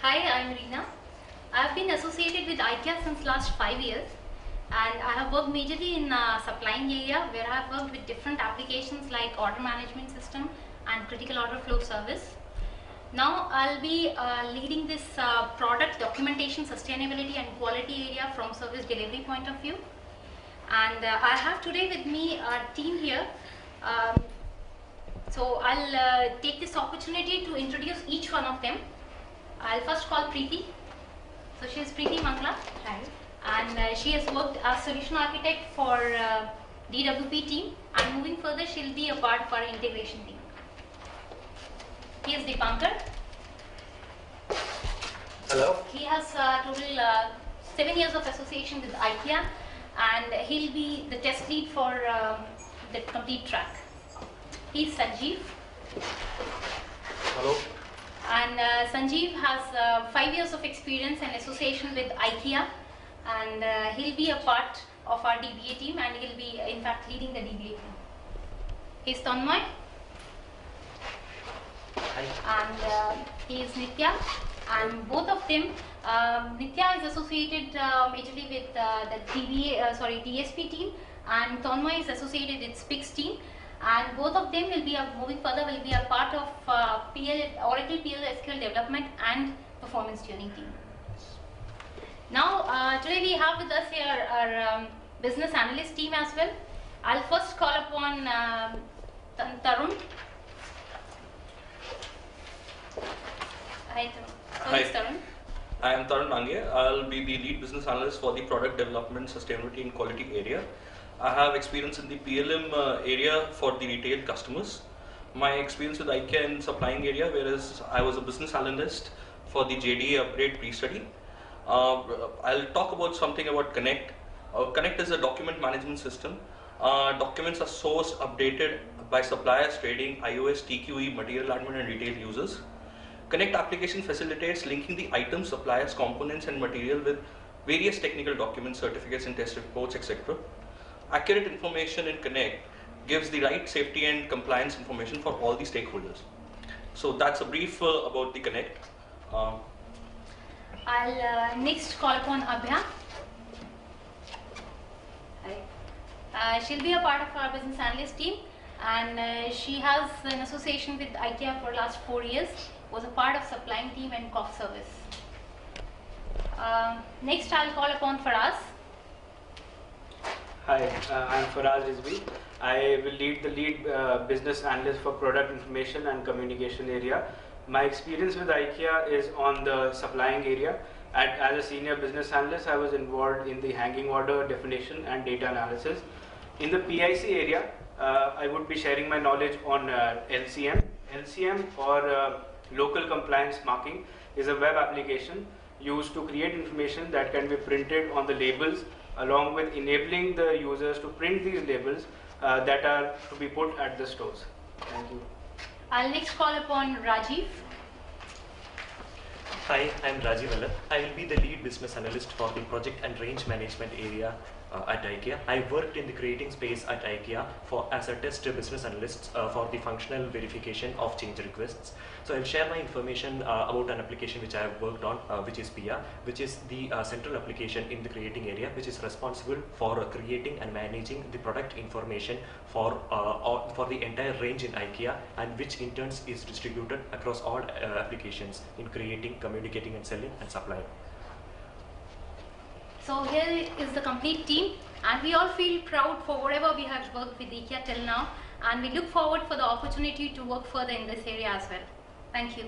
Hi, I'm Reena. I've been associated with IKEA since last 5 years, and I have worked majorly in supplying area where I have worked with different applications like order management system and critical order flow service. Now I'll be leading this product documentation, sustainability and quality area from service delivery point of view. And I have today with me a team here. So I'll take this opportunity to introduce each one of them. I'll first call Preeti. So she is Preeti Mangla. Hi. And she has worked as solution architect for DWP team, and moving further she'll be a part of our integration team. He is Dipankar. Hello. He has total 7 years of association with IKEA, and he'll be the test lead for the complete track. He's Sanjeev. Hello. And Sanjeev has 5 years of experience and association with IKEA, and he'll be a part of our DBA team, and he'll be in fact leading the DBA team. He's Tanmay. Hi. And he is Nitya, and both of them, Nitya is associated majorly with the DSP team, and Tanmay is associated with SPIX team. And both of them will be moving further, will be a part of Oracle PL SQL development and performance tuning team. Now today we have with us here our business analyst team as well. I'll first call upon Tarun. Hi Tarun. Hi. Tarun. I am Tarun Nange. I'll be the lead business analyst for the product development, sustainability and quality area. I have experience in the PLM area for the retail customers. My experience with IKEA in supplying area, whereas I was a business analyst for the JDA upgrade pre-study. I'll talk about something about Connect. Connect is a document management system. Documents are sourced, updated by suppliers, trading, iOS, TQE, material admin and retail users. Connect application facilitates linking the items, suppliers, components and material with various technical documents, certificates and test reports, etc. Accurate information in Connect gives the right safety and compliance information for all the stakeholders. So that's a brief about the Connect. I'll next call upon Abhya. Hi. She'll be a part of our business analyst team, and she has an association with IKEA for last 4 years, was a part of supplying team and COF service. Next I'll call upon Faraz. Hi, I'm Faraz Rizvi. I will lead the business analyst for product information and communication area. My experience with IKEA is on the supplying area. As a senior business analyst, I was involved in the hanging order definition and data analysis. In the PIC area, I would be sharing my knowledge on LCM. LCM, or local compliance marking, is a web application used to create information that can be printed on the labels, along with enabling the users to print these labels that are to be put at the stores. Thank you. I'll next call upon Rajiv. Hi, I'm Rajiv Allar. I will be the lead business analyst for the project and range management area at IKEA. I worked in the creating space at IKEA as a test business analyst for the functional verification of change requests. So I'll share my information about an application which I have worked on, which is PIA, which is the central application in the creating area, which is responsible for creating and managing the product information for the entire range in IKEA, and which in turn is distributed across all applications in creating, communicating and selling and supplying. So here is the complete team, and we all feel proud for whatever we have worked with IKEA till now, and we look forward for the opportunity to work further in this area as well. Thank you.